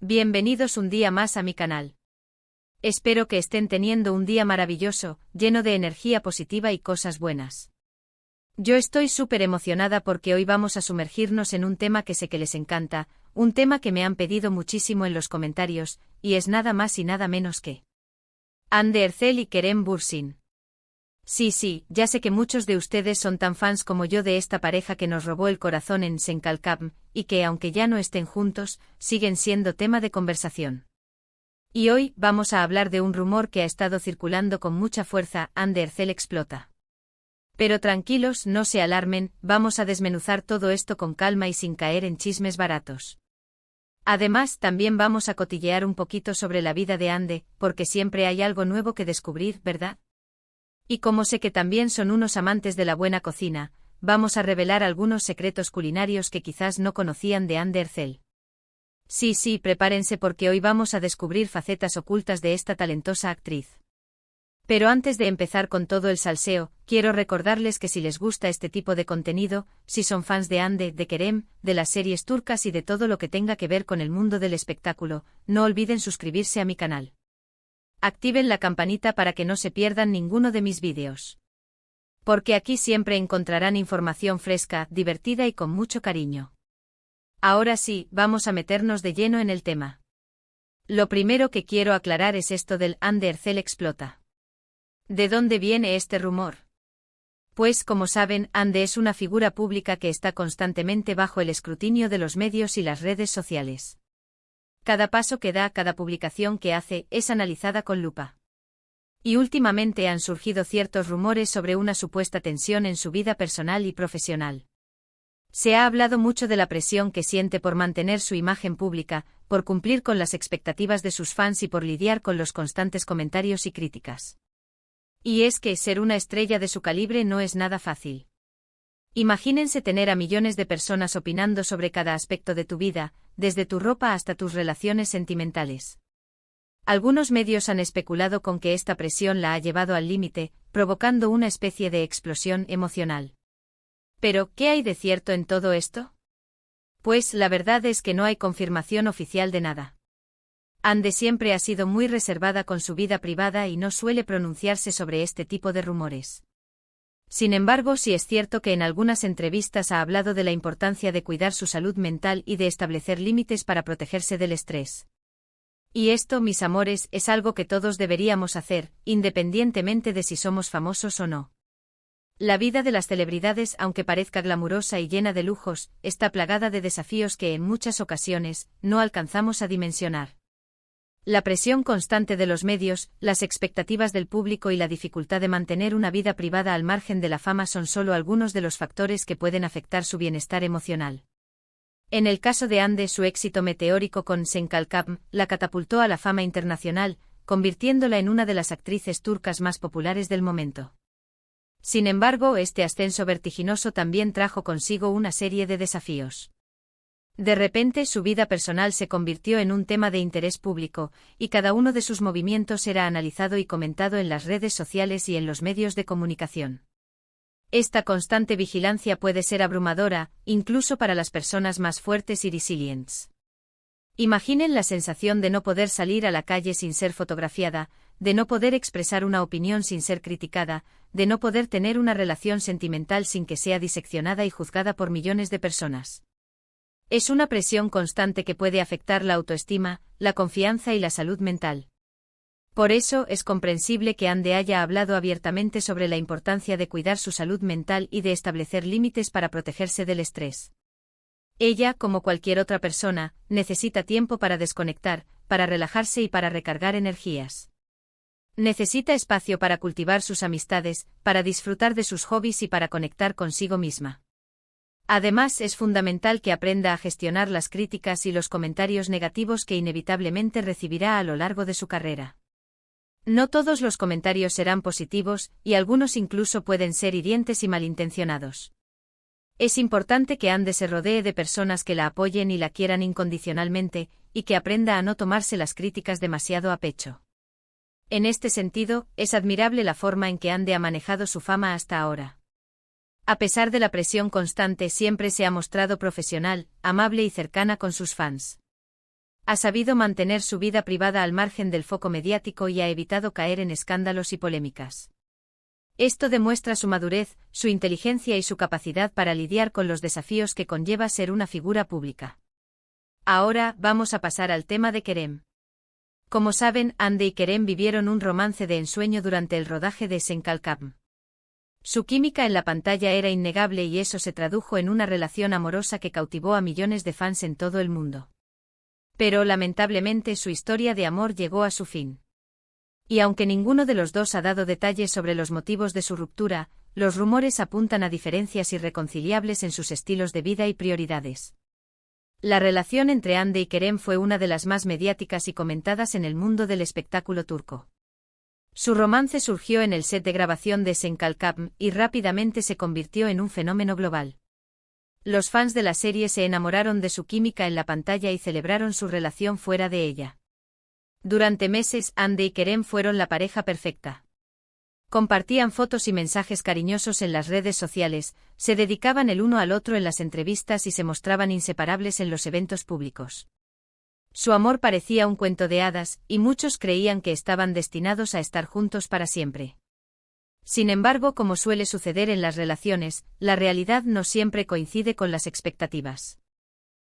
Bienvenidos un día más a mi canal. Espero que estén teniendo un día maravilloso, lleno de energía positiva y cosas buenas. Yo estoy súper emocionada porque hoy vamos a sumergirnos en un tema que sé que les encanta, un tema que me han pedido muchísimo en los comentarios, y es nada más y nada menos que Hande Erçel y Kerem Bürsin. Sí, ya sé que muchos de ustedes son tan fans como yo de esta pareja que nos robó el corazón en Senkalkam, y que aunque ya no estén juntos, siguen siendo tema de conversación. Y hoy vamos a hablar de un rumor que ha estado circulando con mucha fuerza: Hande Erçel explota. Pero tranquilos, no se alarmen, vamos a desmenuzar todo esto con calma y sin caer en chismes baratos. Además, también vamos a cotillear un poquito sobre la vida de Hande, porque siempre hay algo nuevo que descubrir, ¿verdad? Y como sé que también son unos amantes de la buena cocina, vamos a revelar algunos secretos culinarios que quizás no conocían de Hande Erçel. Sí, prepárense porque hoy vamos a descubrir facetas ocultas de esta talentosa actriz. Pero antes de empezar con todo el salseo, quiero recordarles que si les gusta este tipo de contenido, si son fans de Hande, de Kerem, de las series turcas y de todo lo que tenga que ver con el mundo del espectáculo, no olviden suscribirse a mi canal. Activen la campanita para que no se pierdan ninguno de mis vídeos. Porque aquí siempre encontrarán información fresca, divertida y con mucho cariño. Ahora sí, vamos a meternos de lleno en el tema. Lo primero que quiero aclarar es esto del Hande Erçel explota. ¿De dónde viene este rumor? Pues como saben, Hande es una figura pública que está constantemente bajo el escrutinio de los medios y las redes sociales. Cada paso que da, cada publicación que hace, es analizada con lupa. Y últimamente han surgido ciertos rumores sobre una supuesta tensión en su vida personal y profesional. Se ha hablado mucho de la presión que siente por mantener su imagen pública, por cumplir con las expectativas de sus fans y por lidiar con los constantes comentarios y críticas. Y es que ser una estrella de su calibre no es nada fácil. Imagínense tener a millones de personas opinando sobre cada aspecto de tu vida, desde tu ropa hasta tus relaciones sentimentales. Algunos medios han especulado con que esta presión la ha llevado al límite, provocando una especie de explosión emocional. Pero, ¿qué hay de cierto en todo esto? Pues la verdad es que no hay confirmación oficial de nada. Hande siempre ha sido muy reservada con su vida privada y no suele pronunciarse sobre este tipo de rumores. Sin embargo, sí es cierto que en algunas entrevistas ha hablado de la importancia de cuidar su salud mental y de establecer límites para protegerse del estrés. Y esto, mis amores, es algo que todos deberíamos hacer, independientemente de si somos famosos o no. La vida de las celebridades, aunque parezca glamurosa y llena de lujos, está plagada de desafíos que en muchas ocasiones no alcanzamos a dimensionar. La presión constante de los medios, las expectativas del público y la dificultad de mantener una vida privada al margen de la fama son solo algunos de los factores que pueden afectar su bienestar emocional. En el caso de Hande, su éxito meteórico con Senkalkam la catapultó a la fama internacional, convirtiéndola en una de las actrices turcas más populares del momento. Sin embargo, este ascenso vertiginoso también trajo consigo una serie de desafíos. De repente su vida personal se convirtió en un tema de interés público, y cada uno de sus movimientos era analizado y comentado en las redes sociales y en los medios de comunicación. Esta constante vigilancia puede ser abrumadora, incluso para las personas más fuertes y resilientes. Imaginen la sensación de no poder salir a la calle sin ser fotografiada, de no poder expresar una opinión sin ser criticada, de no poder tener una relación sentimental sin que sea diseccionada y juzgada por millones de personas. Es una presión constante que puede afectar la autoestima, la confianza y la salud mental. Por eso es comprensible que Hande haya hablado abiertamente sobre la importancia de cuidar su salud mental y de establecer límites para protegerse del estrés. Ella, como cualquier otra persona, necesita tiempo para desconectar, para relajarse y para recargar energías. Necesita espacio para cultivar sus amistades, para disfrutar de sus hobbies y para conectar consigo misma. Además, es fundamental que aprenda a gestionar las críticas y los comentarios negativos que inevitablemente recibirá a lo largo de su carrera. No todos los comentarios serán positivos, y algunos incluso pueden ser hirientes y malintencionados. Es importante que Hande se rodee de personas que la apoyen y la quieran incondicionalmente, y que aprenda a no tomarse las críticas demasiado a pecho. En este sentido, es admirable la forma en que Hande ha manejado su fama hasta ahora. A pesar de la presión constante, siempre se ha mostrado profesional, amable y cercana con sus fans. Ha sabido mantener su vida privada al margen del foco mediático y ha evitado caer en escándalos y polémicas. Esto demuestra su madurez, su inteligencia y su capacidad para lidiar con los desafíos que conlleva ser una figura pública. Ahora, vamos a pasar al tema de Kerem. Como saben, Hande y Kerem vivieron un romance de ensueño durante el rodaje de Senkalkam. Su química en la pantalla era innegable y eso se tradujo en una relación amorosa que cautivó a millones de fans en todo el mundo. Pero lamentablemente su historia de amor llegó a su fin. Y aunque ninguno de los dos ha dado detalles sobre los motivos de su ruptura, los rumores apuntan a diferencias irreconciliables en sus estilos de vida y prioridades. La relación entre Hande y Kerem fue una de las más mediáticas y comentadas en el mundo del espectáculo turco. Su romance surgió en el set de grabación de Senkalkam y rápidamente se convirtió en un fenómeno global. Los fans de la serie se enamoraron de su química en la pantalla y celebraron su relación fuera de ella. Durante meses, Hande y Kerem fueron la pareja perfecta. Compartían fotos y mensajes cariñosos en las redes sociales, se dedicaban el uno al otro en las entrevistas y se mostraban inseparables en los eventos públicos. Su amor parecía un cuento de hadas, y muchos creían que estaban destinados a estar juntos para siempre. Sin embargo, como suele suceder en las relaciones, la realidad no siempre coincide con las expectativas.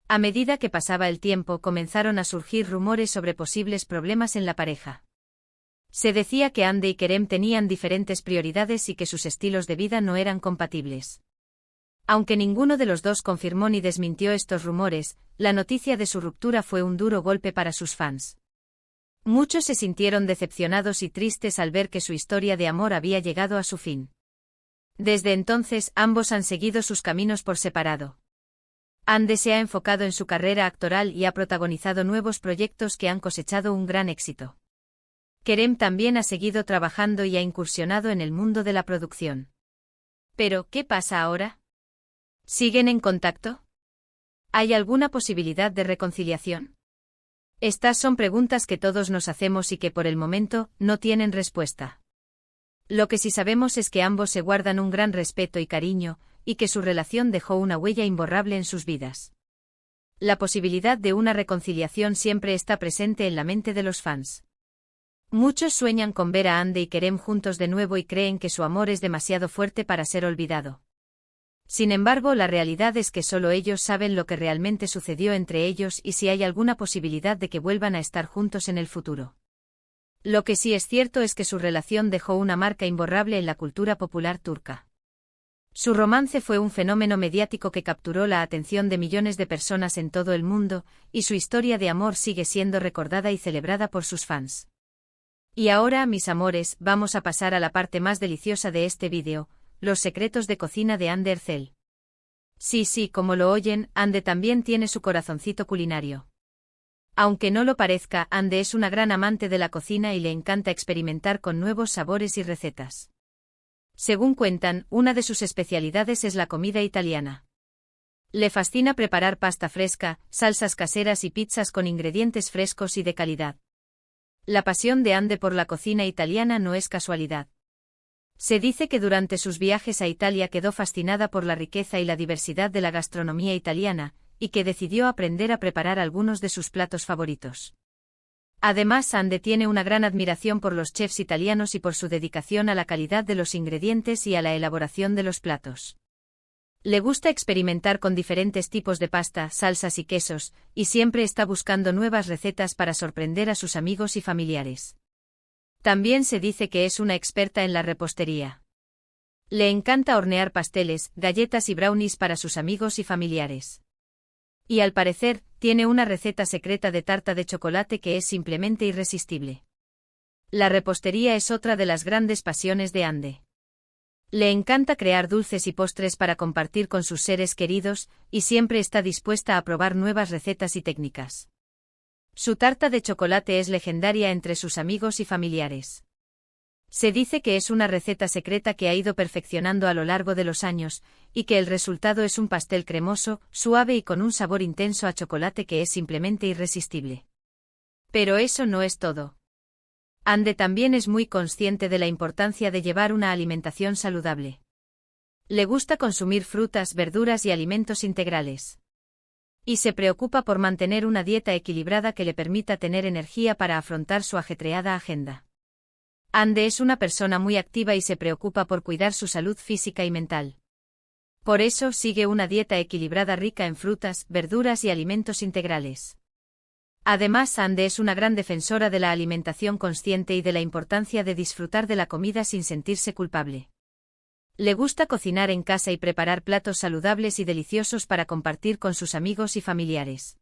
A medida que pasaba el tiempo, comenzaron a surgir rumores sobre posibles problemas en la pareja. Se decía que Hande y Kerem tenían diferentes prioridades y que sus estilos de vida no eran compatibles. Aunque ninguno de los dos confirmó ni desmintió estos rumores, la noticia de su ruptura fue un duro golpe para sus fans. Muchos se sintieron decepcionados y tristes al ver que su historia de amor había llegado a su fin. Desde entonces, ambos han seguido sus caminos por separado. Hande se ha enfocado en su carrera actoral y ha protagonizado nuevos proyectos que han cosechado un gran éxito. Kerem también ha seguido trabajando y ha incursionado en el mundo de la producción. Pero, ¿qué pasa ahora? ¿Siguen en contacto? ¿Hay alguna posibilidad de reconciliación? Estas son preguntas que todos nos hacemos y que por el momento no tienen respuesta. Lo que sí sabemos es que ambos se guardan un gran respeto y cariño, y que su relación dejó una huella imborrable en sus vidas. La posibilidad de una reconciliación siempre está presente en la mente de los fans. Muchos sueñan con ver a Hande y Kerem juntos de nuevo y creen que su amor es demasiado fuerte para ser olvidado. Sin embargo, la realidad es que solo ellos saben lo que realmente sucedió entre ellos y si hay alguna posibilidad de que vuelvan a estar juntos en el futuro. Lo que sí es cierto es que su relación dejó una marca imborrable en la cultura popular turca. Su romance fue un fenómeno mediático que capturó la atención de millones de personas en todo el mundo, y su historia de amor sigue siendo recordada y celebrada por sus fans. Y ahora, mis amores, vamos a pasar a la parte más deliciosa de este vídeo, los secretos de cocina de Hande Erçel. Sí, como lo oyen, Hande también tiene su corazoncito culinario. Aunque no lo parezca, Hande es una gran amante de la cocina y le encanta experimentar con nuevos sabores y recetas. Según cuentan, una de sus especialidades es la comida italiana. Le fascina preparar pasta fresca, salsas caseras y pizzas con ingredientes frescos y de calidad. La pasión de Hande por la cocina italiana no es casualidad. Se dice que durante sus viajes a Italia quedó fascinada por la riqueza y la diversidad de la gastronomía italiana, y que decidió aprender a preparar algunos de sus platos favoritos. Además, Hande tiene una gran admiración por los chefs italianos y por su dedicación a la calidad de los ingredientes y a la elaboración de los platos. Le gusta experimentar con diferentes tipos de pasta, salsas y quesos, y siempre está buscando nuevas recetas para sorprender a sus amigos y familiares. También se dice que es una experta en la repostería. Le encanta hornear pasteles, galletas y brownies para sus amigos y familiares. Y al parecer, tiene una receta secreta de tarta de chocolate que es simplemente irresistible. La repostería es otra de las grandes pasiones de Hande. Le encanta crear dulces y postres para compartir con sus seres queridos, y siempre está dispuesta a probar nuevas recetas y técnicas. Su tarta de chocolate es legendaria entre sus amigos y familiares. Se dice que es una receta secreta que ha ido perfeccionando a lo largo de los años, y que el resultado es un pastel cremoso, suave y con un sabor intenso a chocolate que es simplemente irresistible. Pero eso no es todo. Hande también es muy consciente de la importancia de llevar una alimentación saludable. Le gusta consumir frutas, verduras y alimentos integrales. Y se preocupa por mantener una dieta equilibrada que le permita tener energía para afrontar su ajetreada agenda. Ande es una persona muy activa y se preocupa por cuidar su salud física y mental. Por eso sigue una dieta equilibrada rica en frutas, verduras y alimentos integrales. Además, Ande es una gran defensora de la alimentación consciente y de la importancia de disfrutar de la comida sin sentirse culpable. Le gusta cocinar en casa y preparar platos saludables y deliciosos para compartir con sus amigos y familiares.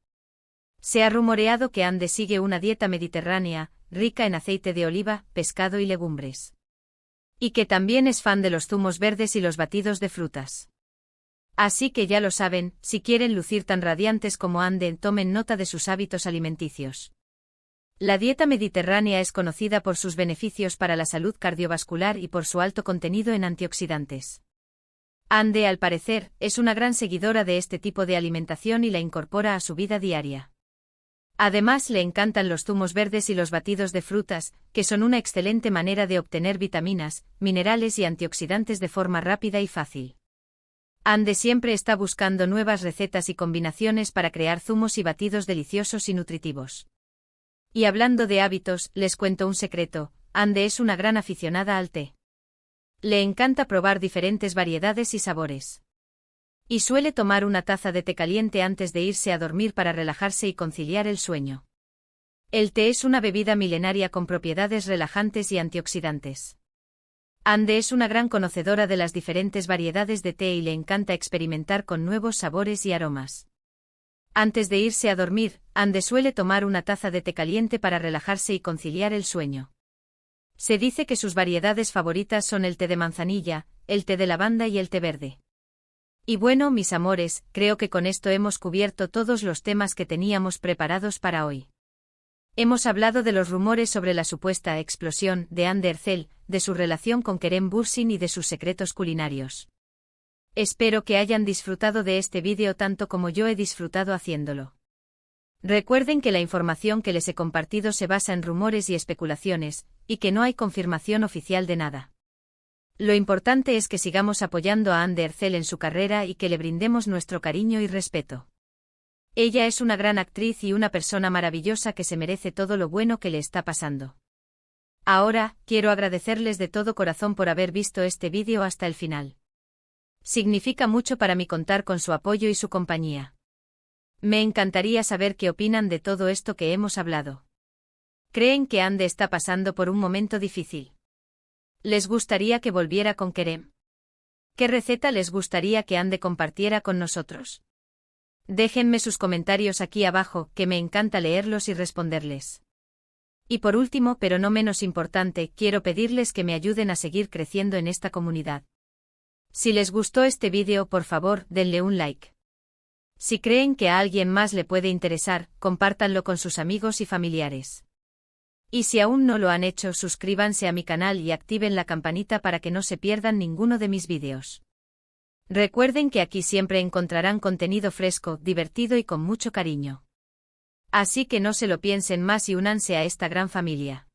Se ha rumoreado que Ande sigue una dieta mediterránea, rica en aceite de oliva, pescado y legumbres. Y que también es fan de los zumos verdes y los batidos de frutas. Así que ya lo saben, si quieren lucir tan radiantes como Ande, tomen nota de sus hábitos alimenticios. La dieta mediterránea es conocida por sus beneficios para la salud cardiovascular y por su alto contenido en antioxidantes. Ande, al parecer, es una gran seguidora de este tipo de alimentación y la incorpora a su vida diaria. Además, le encantan los zumos verdes y los batidos de frutas, que son una excelente manera de obtener vitaminas, minerales y antioxidantes de forma rápida y fácil. Ande siempre está buscando nuevas recetas y combinaciones para crear zumos y batidos deliciosos y nutritivos. Y hablando de hábitos, les cuento un secreto, Ande es una gran aficionada al té. Le encanta probar diferentes variedades y sabores. Y suele tomar una taza de té caliente antes de irse a dormir para relajarse y conciliar el sueño. El té es una bebida milenaria con propiedades relajantes y antioxidantes. Ande es una gran conocedora de las diferentes variedades de té y le encanta experimentar con nuevos sabores y aromas. Antes de irse a dormir, Ande suele tomar una taza de té caliente para relajarse y conciliar el sueño. Se dice que sus variedades favoritas son el té de manzanilla, el té de lavanda y el té verde. Y bueno, mis amores, creo que con esto hemos cubierto todos los temas que teníamos preparados para hoy. Hemos hablado de los rumores sobre la supuesta explosión de Ande Ercel, de su relación con Kerem Bürsin y de sus secretos culinarios. Espero que hayan disfrutado de este vídeo tanto como yo he disfrutado haciéndolo. Recuerden que la información que les he compartido se basa en rumores y especulaciones, y que no hay confirmación oficial de nada. Lo importante es que sigamos apoyando a Ande Ercel en su carrera y que le brindemos nuestro cariño y respeto. Ella es una gran actriz y una persona maravillosa que se merece todo lo bueno que le está pasando. Ahora, quiero agradecerles de todo corazón por haber visto este vídeo hasta el final. Significa mucho para mí contar con su apoyo y su compañía. Me encantaría saber qué opinan de todo esto que hemos hablado. ¿Creen que Ande está pasando por un momento difícil? ¿Les gustaría que volviera con Kerem? ¿Qué receta les gustaría que Ande compartiera con nosotros? Déjenme sus comentarios aquí abajo, que me encanta leerlos y responderles. Y por último, pero no menos importante, quiero pedirles que me ayuden a seguir creciendo en esta comunidad. Si les gustó este vídeo, por favor, denle un like. Si creen que a alguien más le puede interesar, compártanlo con sus amigos y familiares. Y si aún no lo han hecho, suscríbanse a mi canal y activen la campanita para que no se pierdan ninguno de mis vídeos. Recuerden que aquí siempre encontrarán contenido fresco, divertido y con mucho cariño. Así que no se lo piensen más y únanse a esta gran familia.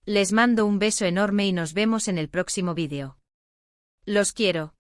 Les mando un beso enorme y nos vemos en el próximo vídeo. Los quiero.